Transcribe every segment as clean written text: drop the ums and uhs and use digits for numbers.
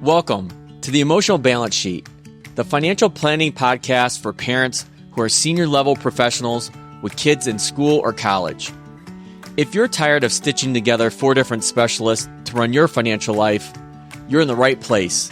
Welcome to the Emotional Balance Sheet, the financial planning podcast for parents who are senior level professionals with kids in school or college. If you're tired of stitching together 4 different specialists to run your financial life, you're in the right place.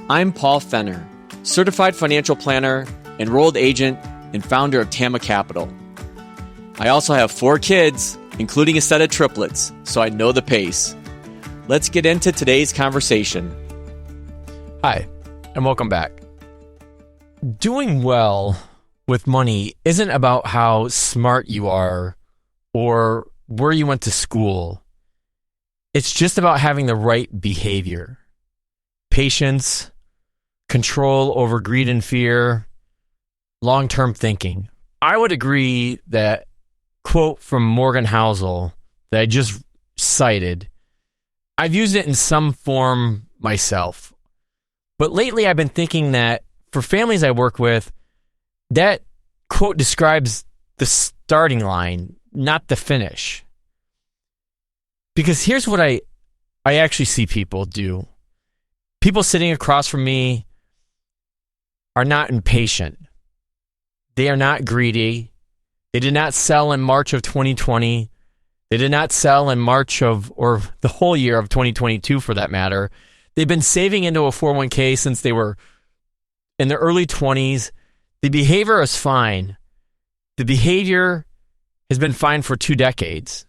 I'm Paul Fenner, certified financial planner, enrolled agent, and founder of Tama Capital. I also have 4 kids, including a set of triplets, so I know the pace. Let's get into today's conversation. Hi, and welcome back. Doing well with money isn't about how smart you are or where you went to school. It's just about having the right behavior, patience, control over greed and fear, long-term thinking. I would agree that quote from Morgan Housel that I just cited, I've used it in some form myself. But lately I've been thinking that for families I work with, that quote describes the starting line, not the finish. Because here's what I actually see people do. People sitting across from me are not impatient. They are not greedy. They did not sell in March of 2020. They did not sell in March of, or the whole year of 2022 for that matter. They've been saving into a 401k since they were in their early 20s. The behavior is fine. The behavior has been fine for 2 decades.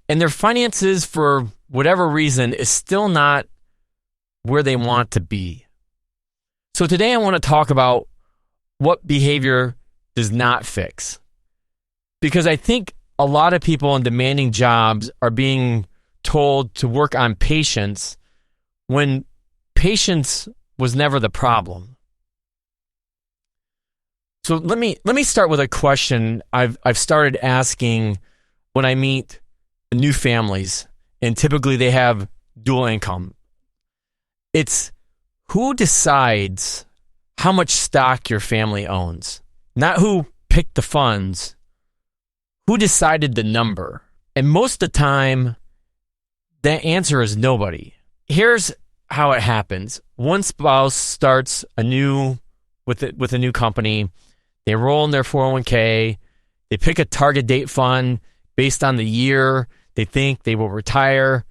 And their finances, for whatever reason, is still not where they want to be. So today I want to talk about what behavior does not fix. Because I think a lot of people in demanding jobs are being told to work on patience when patience was never the problem. So let me start with a question I've started asking when I meet new families, and typically they have dual income. It's who decides how much stock your family owns? Not who picked the funds. Who decided the number? And most of the time, the answer is nobody. Here's how it happens. One spouse starts with a new company. They roll in their 401k. They pick a target date fund based on the year they think they will retire,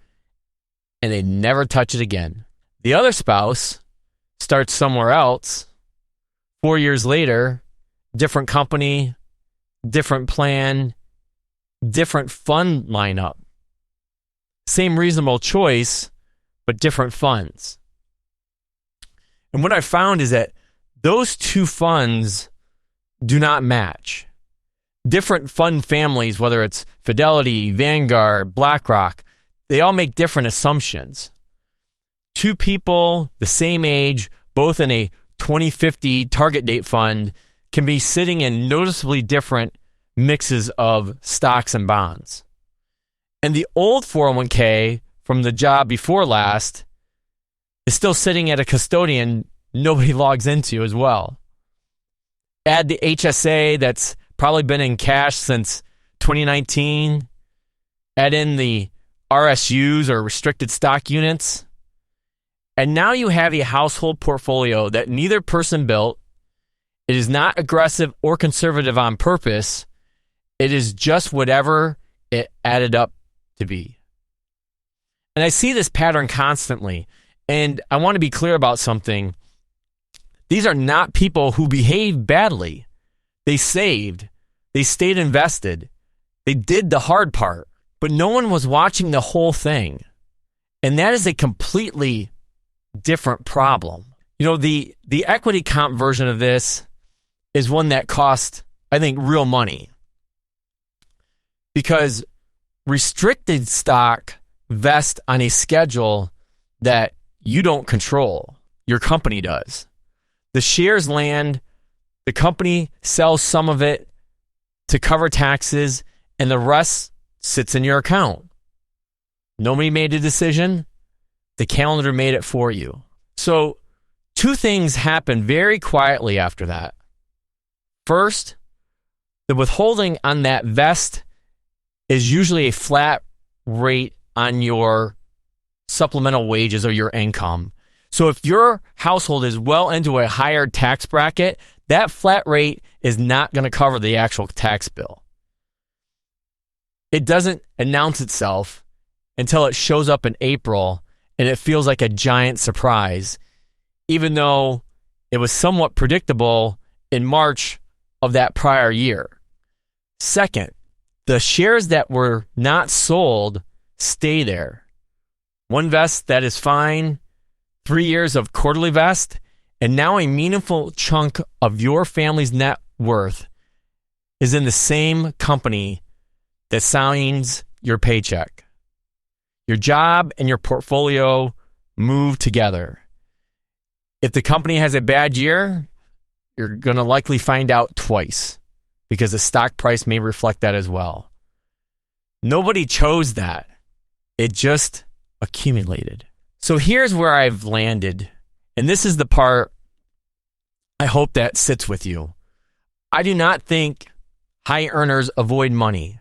and they never touch it again. The other spouse starts somewhere else. 4 years later, different company, different plan, different fund lineup. Same reasonable choice, but different funds. And what I found is that those 2 funds do not match. Different fund families, whether it's Fidelity, Vanguard, BlackRock, they all make different assumptions. 2 people, the same age, both in a 2050 target date fund, can be sitting in noticeably different mixes of stocks and bonds. And the old 401k from the job before last is still sitting at a custodian nobody logs into as well. Add the HSA that's probably been in cash since 2019. Add in the RSUs or restricted stock units. And now you have a household portfolio that neither person built. It is not aggressive or conservative on purpose. It is just whatever it added up to be. And I see this pattern constantly. And I want to be clear about something. These are not people who behaved badly. They saved. They stayed invested. They did the hard part. But no one was watching the whole thing. And that is a completely different problem. You know, the equity comp version of this is one that costs, I think, real money. Because restricted stock vests on a schedule that you don't control. Your company does. The shares land, the company sells some of it to cover taxes, and the rest sits in your account. Nobody made a decision. The calendar made it for you. So 2 things happen very quietly after that. First, the withholding on that vest is usually a flat rate on your supplemental wages or your income. So if your household is well into a higher tax bracket, that flat rate is not going to cover the actual tax bill. It doesn't announce itself until it shows up in April, and it feels like a giant surprise, even though it was somewhat predictable in March of that prior year. Second, the shares that were not sold stay there. One vest, that is fine. 3 years of quarterly vest, and now a meaningful chunk of your family's net worth is in the same company that signs your paycheck. Your job and your portfolio move together. If the company has a bad year, you're going to likely find out twice because the stock price may reflect that as well. Nobody chose that. It just accumulated. So here's where I've landed, and this is the part I hope that sits with you. I do not think high earners avoid money.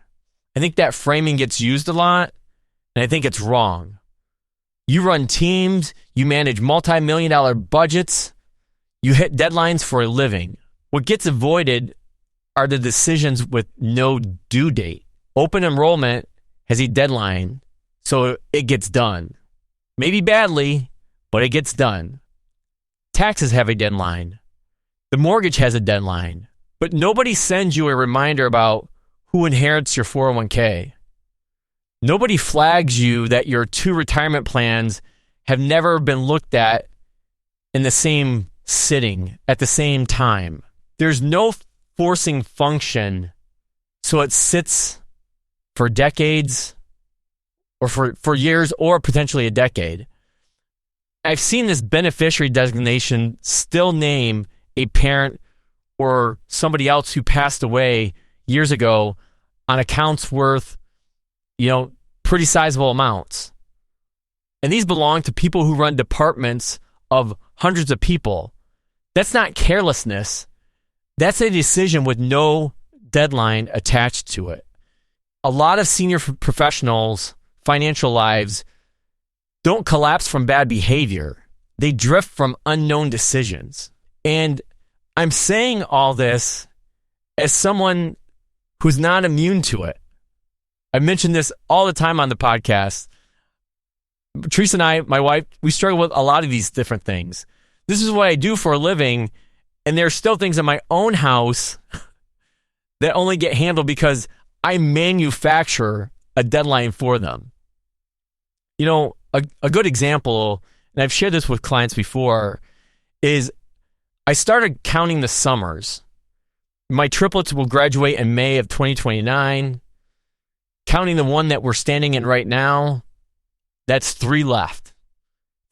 I think that framing gets used a lot, and I think it's wrong. You run teams, you manage multi-million-dollar budgets, you hit deadlines for a living. What gets avoided are the decisions with no due date. Open enrollment has a deadline, so it gets done. Maybe badly, but it gets done. Taxes have a deadline. The mortgage has a deadline. But nobody sends you a reminder about who inherits your 401k. Nobody flags you that your two retirement plans have never been looked at in the same sitting at the same time. There's no forcing function, so it sits for decades or for years or potentially a decade. I've seen this beneficiary designation still name a parent or somebody else who passed away years ago on accounts worth, pretty sizable amounts. And these belong to people who run departments of hundreds of people. That's not carelessness. That's a decision with no deadline attached to it. A lot of senior professionals' financial lives don't collapse from bad behavior. They drift from unknown decisions. And I'm saying all this as someone who's not immune to it. I mention this all the time on the podcast. Teresa and I, my wife, we struggle with a lot of these different things. This is what I do for a living, and there are still things in my own house that only get handled because I manufacture a deadline for them. A good example, and I've shared this with clients before, is I started counting the summers. My triplets will graduate in May of 2029. Counting the one that we're standing in right now, that's 3 left.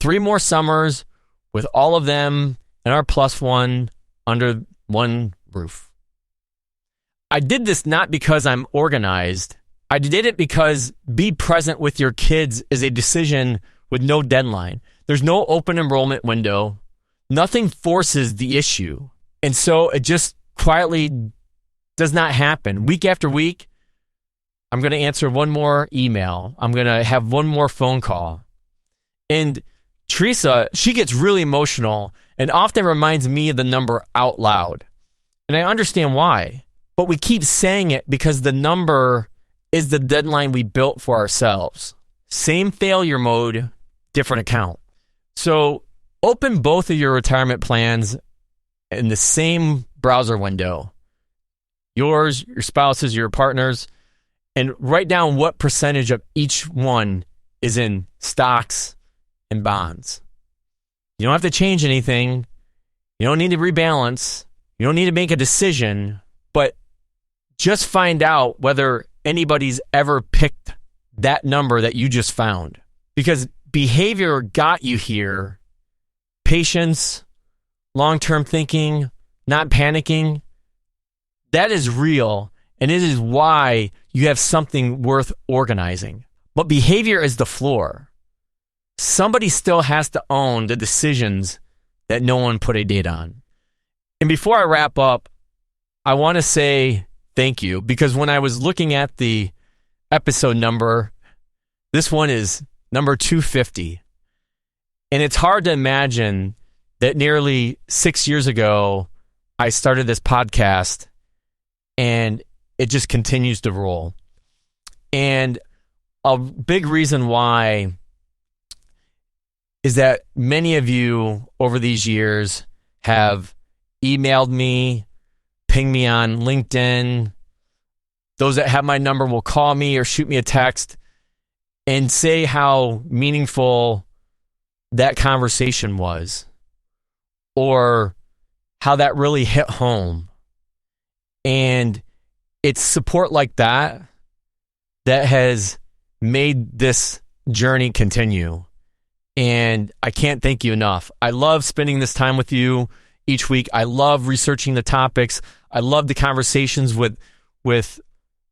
3 more summers with all of them and our plus one under one roof. I did this not because I'm organized. I did it because be present with your kids is a decision with no deadline. There's no open enrollment window. Nothing forces the issue. And so it just quietly does not happen. Week after week, I'm going to answer one more email. I'm going to have one more phone call. And Teresa, she gets really emotional and often reminds me of the number out loud. And I understand why. But we keep saying it because the number is the deadline we built for ourselves. Same failure mode, different account. So open both of your retirement plans in the same browser window. Yours, your spouse's, your partner's, and write down what percentage of each one is in stocks and bonds. You don't have to change anything. You don't need to rebalance. You don't need to make a decision, but just find out whether anybody's ever picked that number that you just found. Because behavior got you here. Patience, long-term thinking, not panicking, that is real, and it is why you have something worth organizing. But behavior is the floor. Somebody still has to own the decisions that no one put a date on. And before I wrap up, I want to say thank you, because when I was looking at the episode number, this one is number 250. And it's hard to imagine that nearly 6 years ago, I started this podcast and it just continues to roll. And a big reason why is that many of you over these years have emailed me, pinged me on LinkedIn. Those that have my number will call me or shoot me a text and say how meaningful that conversation was, or how that really hit home. And it's support like that that has made this journey continue. And I can't thank you enough. I love spending this time with you each week. I love researching the topics. I love the conversations with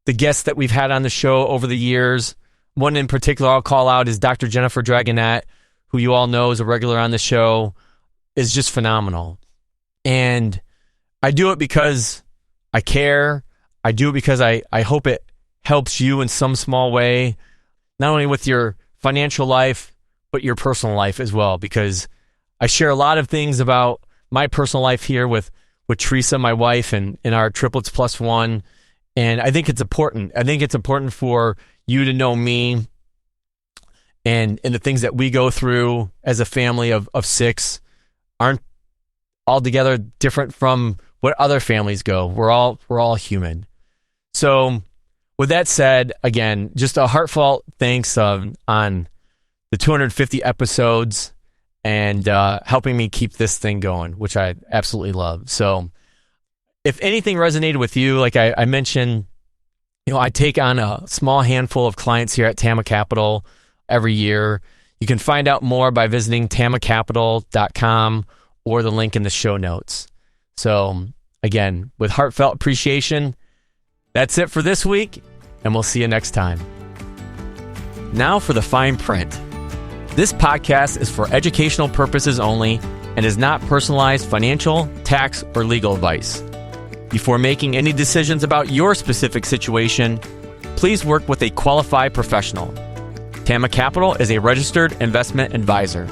the guests that we've had on the show over the years. One in particular I'll call out is Dr. Jennifer Dragonette, who you all know is a regular on the show, is just phenomenal. And I do it because I care. I do it because I hope it helps you in some small way, not only with your financial life, but your personal life as well, because I share a lot of things about my personal life here with Teresa, my wife, and our triplets plus one. And I think it's important. I think it's important for you to know me and the things that we go through as a family of six aren't altogether different from what other families go. We're all human. So with that said, again, just a heartfelt thanks on the 250 episodes and helping me keep this thing going, which I absolutely love. So if anything resonated with you, like I mentioned, I take on a small handful of clients here at Tama Capital every year. You can find out more by visiting tamacapital.com or the link in the show notes. So again, with heartfelt appreciation, that's it for this week, and we'll see you next time. Now for the fine print. This podcast is for educational purposes only and is not personalized financial, tax, or legal advice. Before making any decisions about your specific situation, please work with a qualified professional. Tama Capital is a registered investment advisor.